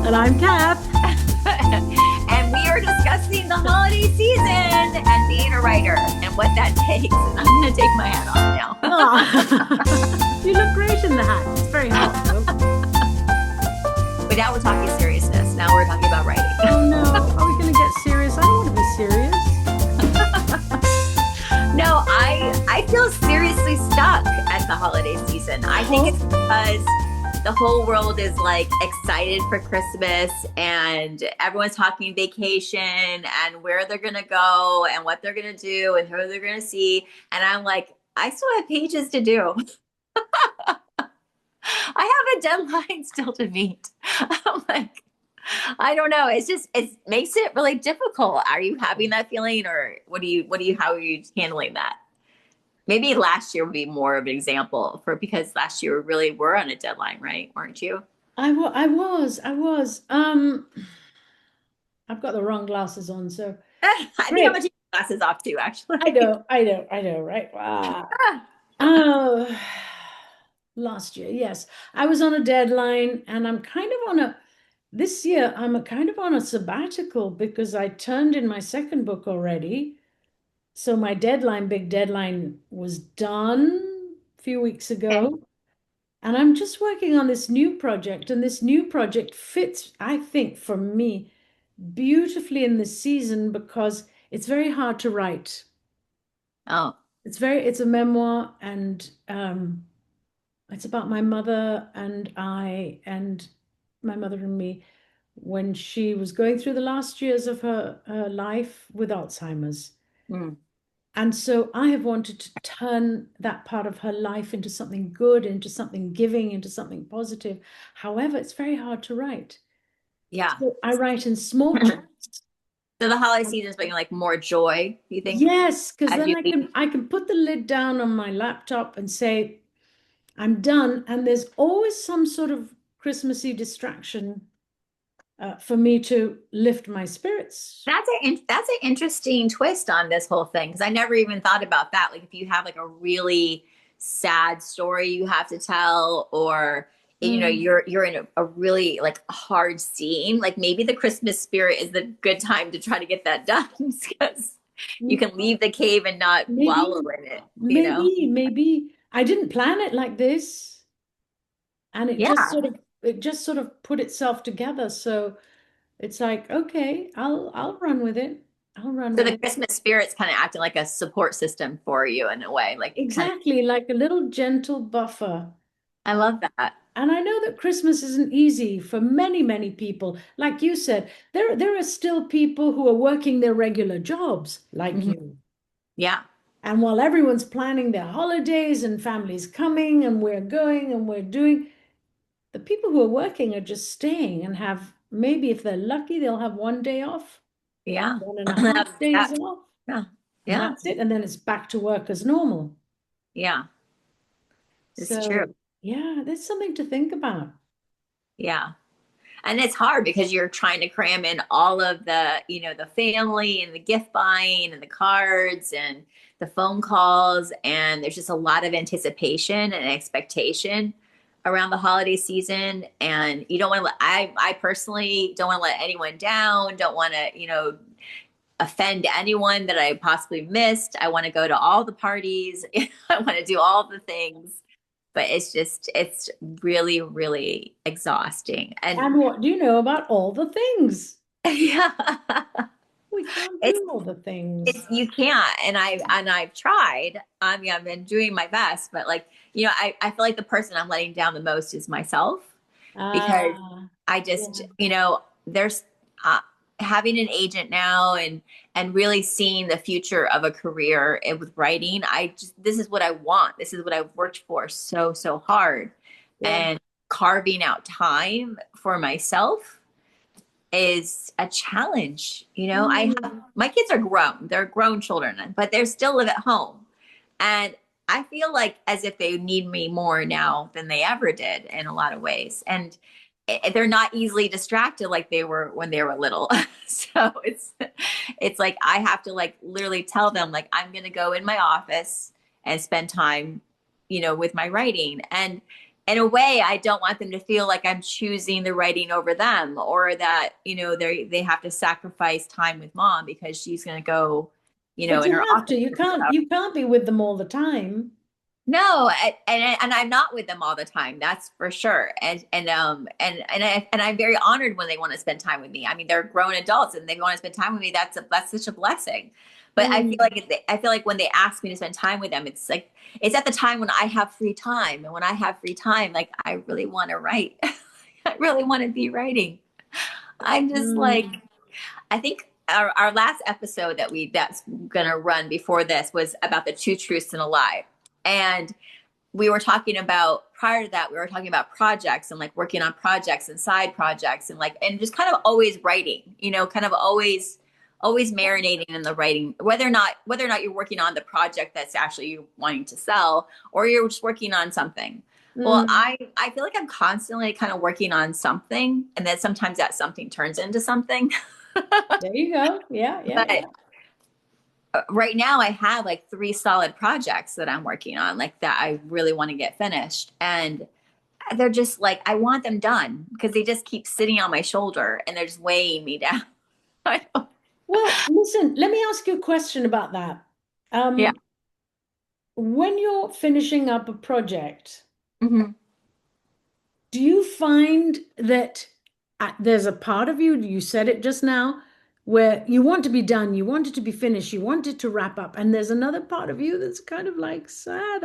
And I'm Kath. And we are discussing the holiday season and being a writer and what that takes. And I'm going to take my hat off Oh, you look great in the hat. It's very hot though. now. But now we're talking seriousness. Now we're talking about writing. Oh no, are we going to get serious? I don't want to be serious. No, I feel seriously stuck at the holiday season. I think it's because the whole world is like excited for Christmas and everyone's talking vacation and where they're going to go and what they're going to do and who they're going to see. And I'm like, I still have pages to do. I have a deadline still to meet. I'm like, I don't know. It makes it really difficult. Are you having that feeling or how are you handling that? Maybe last year would be more of an example because last year we really were on a deadline, right? Weren't you? I was. I've got the wrong glasses on, so I think I'm gonna great. take my glasses off too, I actually. know, I know, I know, right? Wow. Oh, last year, yes. I was on a deadline and this year, I'm kind of on a sabbatical because I turned in my second book already. So my big deadline was done a few weeks Okay. ago. And I'm just working on this new project. And this new project fits, I think, for me, beautifully in this season because it's very hard to write. Oh, It's a memoir and it's about my mother and my mother and me when she was going through the last years of her life with Alzheimer's. mm, And so I have wanted to turn that part of her life into something good, into something giving, into something positive. However, it's very hard to write. yeah. So I write in small So chunks. the holiday season is bringing like more joy, you think, Yes, because as then you I leave? can put the lid down on my laptop and say, I'm done. And there's always some sort of Christmassy distraction for me to lift my spirits. That's an interesting twist on this whole thing because I never even thought about that. Like if you have like a really sad story you have to tell, or Mm, you're in a really like hard scene, like maybe the Christmas spirit is the good time to try to get that done because you can leave the cave and not wallow maybe, in it. maybe I didn't plan it like this, and Yeah. it just sort of put itself together. So it's like, okay, I'll run with it. I'll run So with the it. Christmas spirit's kind of acting like a support system for you in a way, like kind of. Exactly, like a little gentle buffer. I love that. And I know that Christmas isn't easy for many, many people. Like you said, there are still people who are working their regular jobs, like Mhm. you. Yeah. And while everyone's planning their holidays and families coming and we're going and we're doing, the people who are working are just staying and have maybe if they're lucky, they'll have one day off, Yeah. 1.5 days That, off, yeah. and Yeah. that's it. And then it's back to work as normal. Yeah. It's true. So yeah, there's something to think about. Yeah. And it's hard because you're trying to cram in all of the family and the gift buying and the cards and the phone calls. And there's just a lot of anticipation and expectation around the holiday season. And you don't want to I personally don't want to let anyone down, don't want to, offend anyone that I possibly missed. I want to go to all the parties. I want to do all the things, but it's really, really exhausting. And And what do you know about all the things? yeah, We can't it's, do all the things. you can't. And I've tried. I mean, I've been doing my best, but like, I feel like the person I'm letting down the most is myself because Ah, I yeah. just, there's uh, having an agent now and really seeing the future of a career with writing. This is what I want. This is what I've worked for so hard, Yeah. and carving out time for myself is a challenge. I have Mm. my kids are grown. They're grown children, but they still live at home. And I feel like as if they need me more now than they ever did in a lot of ways. And they're not easily distracted like they were when they were little. So it's like I have to like literally tell them like I'm going to go in my office and spend time, with my writing. And in a way, I don't want them to feel like I'm choosing the writing over them, or that, they have to sacrifice time with mom because she's going to go, But in you her have office. to. You can't be with them all the time. No, and I'm not with them all the time. That's for sure. And I'm very honored when they want to spend time with me. I mean, they're grown adults and they want to spend time with me. That's such a blessing. But Mm. I feel like when they ask me to spend time with them, it's like it's at the time when I have free time. And when I have free time, like I really want to write. I really want to be writing. I'm just like, Mm. I think our last episode that's gonna run before this was about the two truths and a lie. And we were talking about, prior to that, we were talking about projects and like working on projects and side projects and like, and just kind of always writing, kind of always marinating in the writing, whether or not you're working on the project that's actually you wanting to sell, or you're just working on something. Well, Mm. I feel like I'm constantly kind of working on something, and then sometimes that something turns into something. There you go. Yeah, yeah, But yeah. right now I have like three solid projects that I'm working on, like that I really want to get finished. And they're just like, I want them done because they just keep sitting on my shoulder and they're just weighing me down. I don't, Well, listen, let me ask you a question about that. yeah. Um, when you're finishing up a project, Mm-hmm. do you find that there's a part of you, you said it just now, where you want to be done, you want it to be finished, you want it to wrap up, and there's another part of you that's kind of like sad.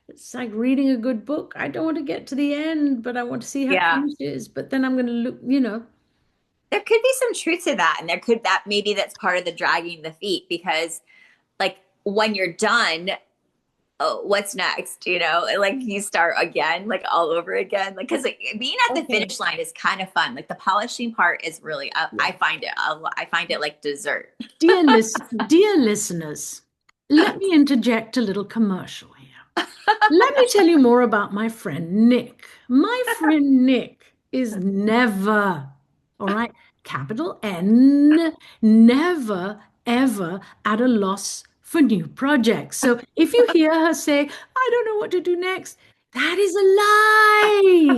It's like reading a good book. I don't want to get to the end, but I want to see how it Yeah. finishes. But then I'm going to look. There could be some truth to that. And there could, that maybe that's part of the dragging the feet, because like when you're done, oh, what's next? Like you start again, like all over again. Like, cause like being at the Okay. finish line is kind of fun. Like the polishing part is really, Yeah. I find it like dessert. Dear listeners, let me interject a little commercial here. Let me tell you more about my friend Nick. My friend Nick is never, all right, capital N, never, ever at a loss for new projects. So if you hear her say, I don't know what to do next, that is a lie. Two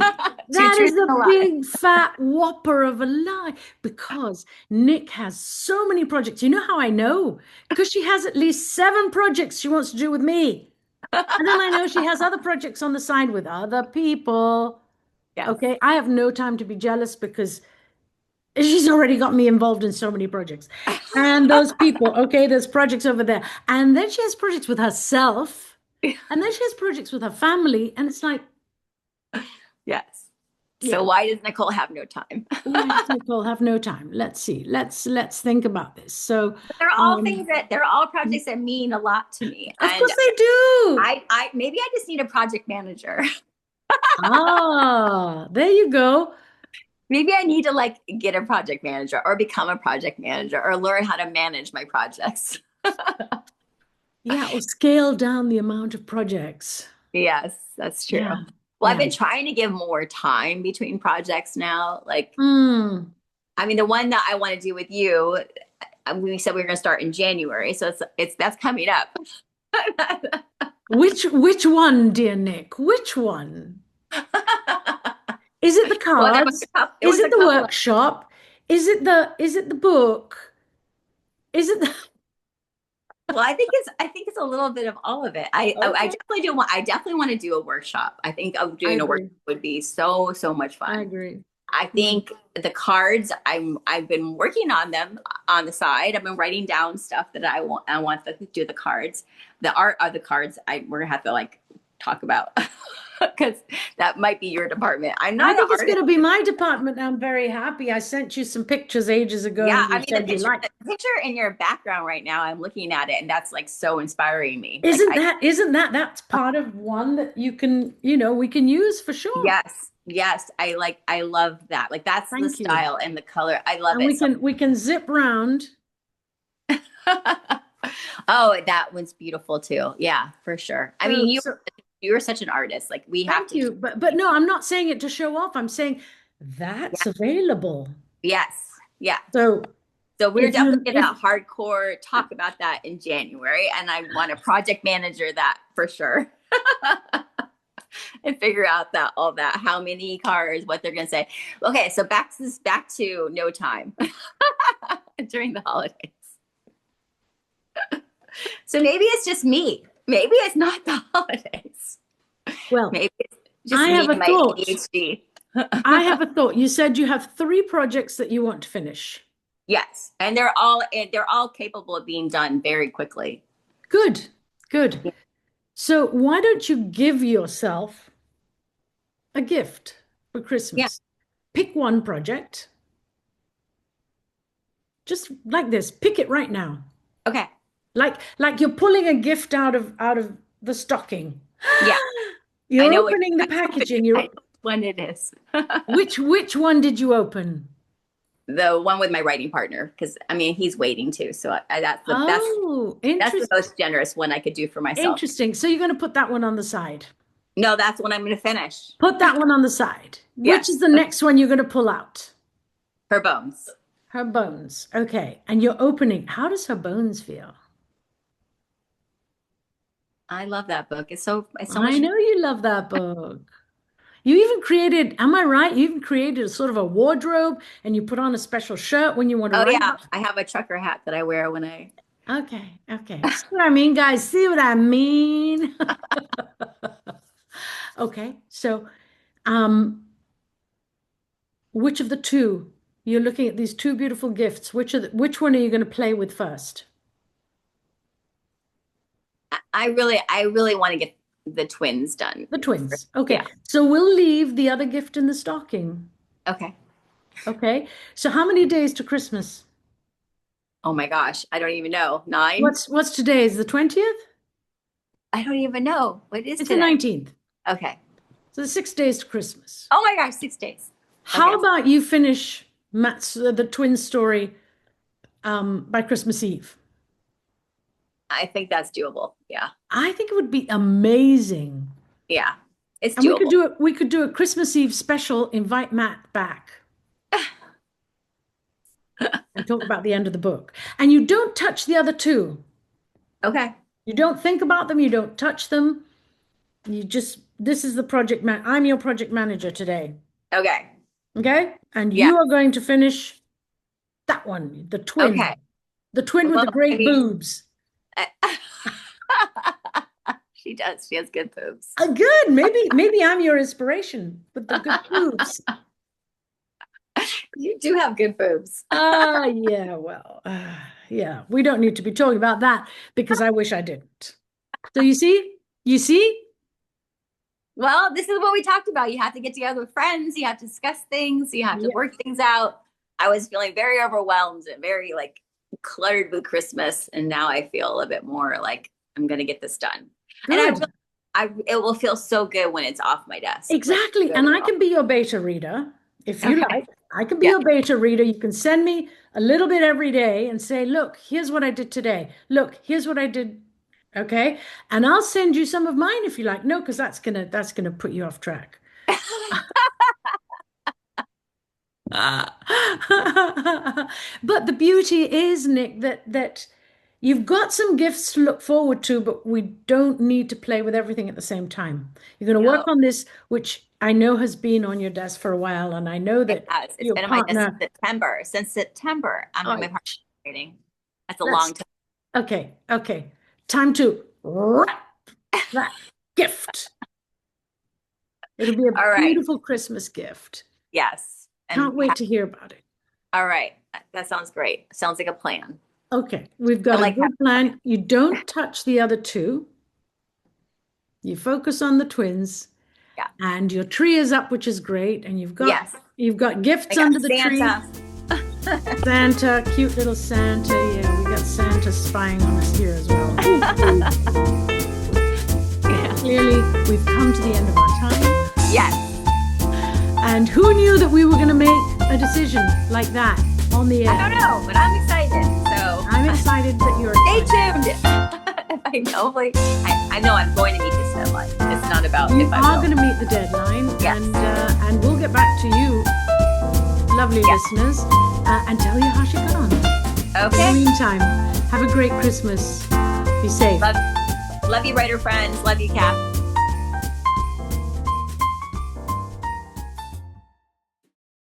That is truths and a the lie. big fat whopper of a lie because Nick has so many projects. You know how I know? Because she has at least 7 projects she wants to do with me. And then I know she has other projects on the side with other people. Yes. Okay. I have no time to be jealous because she's already got me involved in so many projects. And those people, okay, there's projects over there. And then she has projects with herself. And then she has projects with her family. And it's like, Yes. So yeah, why does Nicole have no time? why does Nicole have no time? Let's see. Let's think about this. So, They're all projects that mean a lot to me. of And course they do. I maybe I just need a project manager. Ah, there you go. Maybe I need to like get a project manager or become a project manager or learn how to manage my projects. Yeah, or scale down the amount of projects. Yes, that's true. Yeah, Well, I've yeah. been trying to give more time between projects now. Like, Mm. I mean, the one that I want to do with you, we said we were going to start in January, so it's that's coming up. Which one, dear Nick? Which one? Is it the Well, cards? there Is was it a the couple of, workshop? Is it the book? Is it the well, I think it's a little bit of all of it. I Okay, definitely want to do a workshop. I think I doing a workshop agree. would be so much I fun. agree. I Mm. think the cards, I've been working on them on the side. I've been writing down stuff that I want to do the cards. The art of the cards, we're gonna have to like talk about because that might be your department. I'm I not an think it's artist. going to be my department. I'm very happy. I sent you some pictures ages ago Yeah, and I you mean said you liked. the picture in your background right now, I'm looking at it and that's like so inspiring me. Like That's part of one that we can use for sure. yes, I love that. Like that's the Thank you. style and the color. I love And it we so. can zip round. Oh, that one's beautiful too. Yeah, for sure. I mean, So you're such an artist. Like we have thank to you. keep. But no, I'm not saying it to show off. I'm saying that's Yeah. available. Yes. Yeah. So So we're if definitely you going if to hardcore talk about that in January, and I want a project manager that for sure. and figure out that all that, how many cars, what they're going to say. Okay, so back to no time during the holidays. So maybe it's just me. Maybe it's not the holidays. Well, maybe it's just I me have a and my thought. ADHD. I have a thought. You said you have 3 projects that you want to finish. Yes, and they're all capable of being done very quickly. Good, good. So why don't you give yourself a gift for Yeah. Christmas? Pick one project. Just like this. Pick it right now. Okay. Like you're pulling a gift out of the stocking. Yeah. You're I know opening the packaging. You're when it is. which one did you open? The one with my writing partner, because I mean he's waiting too. So that's the Interesting. most generous one I could do for myself. Interesting. So you're going to put that one on the side. No, that's when I'm going to finish. Put that one on the side. Yes. Which is the next one you're going to pull out? Her bones. Her bones. Okay. And you're opening. How does her bones feel? I love that book. It's so I much. know you love that book. You even created, am I right? You even created a sort of a wardrobe and you put on a special shirt when you want to Oh write. yeah, I have a trucker hat that I wear when I. Okay. See what I mean, guys? See what I mean? Okay. So, which of the two? You're looking at these 2 beautiful gifts. Which one are you going to play with first? I really want to get the twins done. The twins. Okay. Yeah. So we'll leave the other gift in the stocking. Okay. Okay. So how many days to Christmas? Oh my gosh, I don't even know. 9. What's today? Is the 20th? I don't even know. What is It's today? the 19th. Okay. So there's 6 days to Christmas. Oh my gosh, 6 days. How Okay. about you finish Matt's the twin story by Christmas Eve? I think that's doable. Yeah. I think it would be amazing. Yeah. It's And doable. we could do a Christmas Eve special, invite Matt back and talk about the end of the book. And you don't touch the other 2. Okay. You don't think about them, you don't touch them. This is the project man. I'm your project manager today. Okay. Okay? And Yeah. you are going to finish that one, the twin. Okay. The twin with Well, the great I mean- boobs. She does. She has good boobs. Good. Maybe I'm your inspiration with the good boobs. You do have good boobs. Yeah, well, yeah, we don't need to be talking about that because I wish I didn't. So you see? Well, this is what we talked about. You have to get together with friends. You have to discuss things. You have to work things out. I was feeling very overwhelmed and very like cluttered with Christmas. And now I feel a little bit more like I'm going to get this done. Good. And it will feel so good when it's off my desk. Exactly. Like, And really I can be your beta reader if you Okay. like. I can be your beta reader. You can send me a little bit every day and say, look, here's what I did today. Look, here's what I did. Okay. And I'll send you some of mine if you like. No, because that's gonna put you off track. But the beauty is, Nick, that you've got some gifts to look forward to, but we don't need to play with everything at the same time. You're going to work on this, which I know has been on your desk for a while, and I know that It has. It's your been on my desk partner. since September. Since September, I'm Oh, my partner waiting. That's a long time. Okay. Time to wrap that gift. It'll be a All right. beautiful Christmas gift. Yes. And Can't wait to hear about it. all right. That sounds great. Sounds like a plan. Okay, we've got a like good plan. You don't touch the other 2. You focus on the twins. Yeah. And your tree is up, which is great. And you've got gifts I got under the Santa. tree. Santa, cute little Santa. Yeah, we got Santa spying on us here as well. Yeah. Clearly, we've come to the end of our time. Yes. And who knew that we were going to make a decision like that on the air? I don't know, but I'm excited. So I'm excited that you're stay tuned. I know, like I know I'm going to meet this deadline. It's not about You if I are will. going to meet the deadline, Yes. and we'll get back to you, lovely listeners, and tell you how she got on. In Okay. the meantime, have a great Christmas. Be safe. Love you, writer friends. Love you, Kath.